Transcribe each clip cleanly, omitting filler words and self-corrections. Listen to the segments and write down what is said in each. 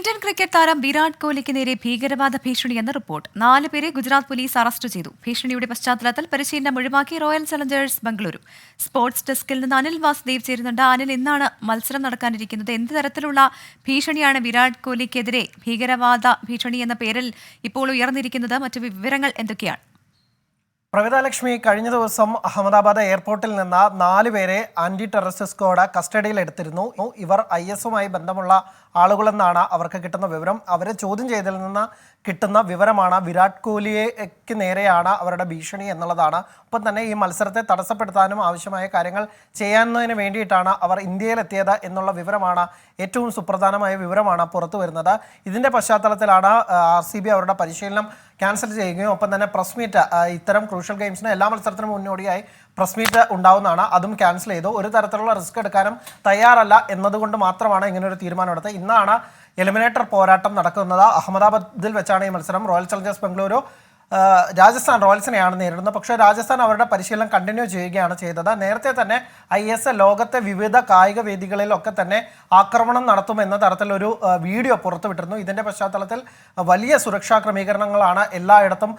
Indian cricket താരം വിരാട് കോഹ്ലിക്ക് നേരെ ഭീകരവാദ ഭീഷണിയെന്ന റിപ്പോർട്ട് 4 പേരെ ഗുജറാത്ത് പോലീസ് അറസ്റ്റ് ചെയ്തു. ഭീഷണിയുടെ പശ്ചാത്തലത്തിൽ പരിശീലനം ഒഴിവാക്കി റോയൽ ചലഞ്ചേഴ്സ് ബംഗളൂരു. സ്പോർട്സ് ഡെസ്കിൽ നിന്ന് അനിൽ വാസുദേവ് ചേരുന്നുണ്ട്. അനിൽ, ഇന്നാണ് മത്സരം നടക്കാനിരിക്കുന്നത്. എന്ത് തരത്തിലുള്ള ഭീഷണിയാണ് വിരാട് കോഹ്ലിക്കെതിരെ ഭീകരവാദ ഭീഷണി എന്ന പേരിൽ ഇപ്പോൾ ഉയർന്നിരിക്കുന്നത്? മറ്റു വിവരങ്ങൾ എന്തൊക്കെയാണ്? പ്രവിതാലക്ഷ്മി, കഴിഞ്ഞ ദിവസം അഹമ്മദാബാദ് എയർപോർട്ടിൽ നിന്ന് 4 പേരെ ആന്റി ടെററിസ്റ്റ് സ്ക്വാഡ് കസ്റ്റഡിയിൽ എടുത്തിരുന്നു. ഇവർ IS-മായി ബന്ധമുള്ള ആളുകളെന്നാണ് അവർക്ക് കിട്ടുന്ന വിവരം. അവരെ ചോദ്യം ചെയ്തതിൽ നിന്ന് കിട്ടുന്ന വിവരമാണ് വിരാട് കോഹ്ലിക്ക് നേരെയാണ് അവരുടെ ഭീഷണി എന്നുള്ളതാണ്. ഒപ്പം തന്നെ ഈ മത്സരത്തെ തടസ്സപ്പെടുത്താനും ആവശ്യമായ കാര്യങ്ങൾ ചെയ്യാവുന്നതിന് വേണ്ടിയിട്ടാണ് അവർ ഇന്ത്യയിലെത്തിയത് എന്നുള്ള വിവരമാണ്, ഏറ്റവും സുപ്രധാനമായ വിവരമാണ് പുറത്തു വരുന്നത്. ഇതിൻ്റെ പശ്ചാത്തലത്തിലാണ് RCB അവരുടെ പരിശീലനം ക്യാൻസൽ ചെയ്യുകയും ഒപ്പം തന്നെ പ്രസ് മീറ്റ്, ഇത്തരം ക്രൂഷ്യൽ ഗെയിംസിന് എല്ലാ മത്സരത്തിനും മുന്നോടിയായി പ്രസ് മീറ്റ് ഉണ്ടാവുന്നതാണ്, അതും ക്യാൻസൽ ചെയ്തു. ഒരു തരത്തിലുള്ള റിസ്ക് എടുക്കാനും തയ്യാറല്ല എന്നതുകൊണ്ട് മാത്രമാണ് ഇങ്ങനൊരു തീരുമാനം എടുത്തത്. ഇന്നാണ് എലിമിനേറ്റർ പോരാട്ടം നടക്കുന്നത്. അഹമ്മദാബാദിൽ വെച്ചാണ് ഈ മത്സരം. റോയൽ ചലഞ്ചേഴ്സ് ബംഗളൂരു രാജസ്ഥാൻ റോയൽസിനെയാണ് നേരിടുന്നത്. പക്ഷേ രാജസ്ഥാൻ അവരുടെ പരിശീലനം കണ്ടിന്യൂ ചെയ്യുകയാണ് ചെയ്തത്. നേരത്തെ തന്നെ IS ലോകത്തെ വിവിധ കായിക വേദികളിലൊക്കെ തന്നെ ആക്രമണം നടത്തുമെന്ന തരത്തിലൊരു വീഡിയോ പുറത്തുവിട്ടിരുന്നു. ഇതിൻ്റെ പശ്ചാത്തലത്തിൽ വലിയ സുരക്ഷാ ക്രമീകരണങ്ങളാണ് എല്ലായിടത്തും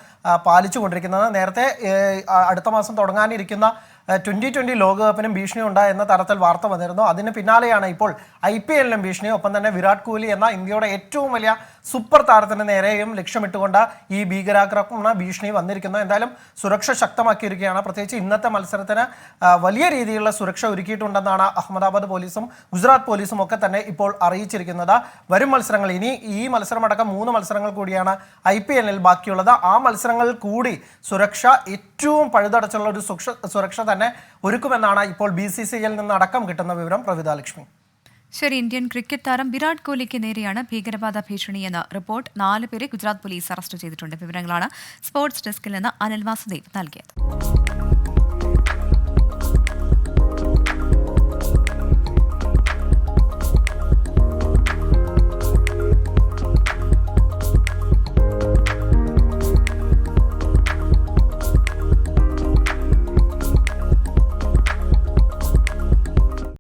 പാലിച്ചുകൊണ്ടിരിക്കുന്നത്. നേരത്തെ അടുത്ത മാസം തുടങ്ങാനിരിക്കുന്ന 2020 ലോകകപ്പിനും ഭീഷണി ഉണ്ടായി എന്ന തരത്തിൽ വാർത്ത വന്നിരുന്നു. അതിന് പിന്നാലെയാണ് ഇപ്പോൾ IPL-നും ഭീഷണി, ഒപ്പം തന്നെ വിരാട് കോഹ്ലി എന്ന ഇന്ത്യയുടെ ഏറ്റവും വലിയ സൂപ്പർ താരത്തിന് നേരെയും ലക്ഷ്യമിട്ടുകൊണ്ട് ഈ ഭീകരാക്രമണ ഭീഷണി വന്നിരിക്കുന്നു. എന്തായാലും സുരക്ഷ ശക്തമാക്കിയിരിക്കുകയാണ്. പ്രത്യേകിച്ച് ഇന്നത്തെ മത്സരത്തിന് വലിയ രീതിയിലുള്ള സുരക്ഷ ഒരുക്കിയിട്ടുണ്ടെന്നാണ് അഹമ്മദാബാദ് പോലീസും ഗുജറാത്ത് പോലീസും ഒക്കെ തന്നെ ഇപ്പോൾ അറിയിച്ചിരിക്കുന്നത്. വരും മത്സരങ്ങൾ, ഇനി ഈ മത്സരമടക്കം 3 മത്സരങ്ങൾ കൂടിയാണ് IPL-ൽ ബാക്കിയുള്ളത്. ആ മത്സരങ്ങളിൽ കൂടി സുരക്ഷ ഏറ്റവും പഴുതടച്ചുള്ള ഒരു സുരക്ഷ തന്നെ ഒരുക്കുമെന്നാണ് ഇപ്പോൾ BCCL നിന്ന് അടക്കം കിട്ടുന്ന വിവരം. പ്രവിതാലക്ഷ്മി. ശരി, ഇന്ത്യൻ ക്രിക്കറ്റ് താരം വിരാട് കോഹ്ലിക്ക് നേരെയാണ് ഭീകരവാദ ഭീഷണി എന്ന റിപ്പോർട്ട്. 4 പേരെ ഗുജറാത്ത് പോലീസ് അറസ്റ്റ് ചെയ്തിട്ടുണ്ട്. വിവരങ്ങളാണ് സ്പോർട്സ് ഡെസ്കിൽ നിന്ന് അനിൽ വാസുദേവ് നൽകിയത്.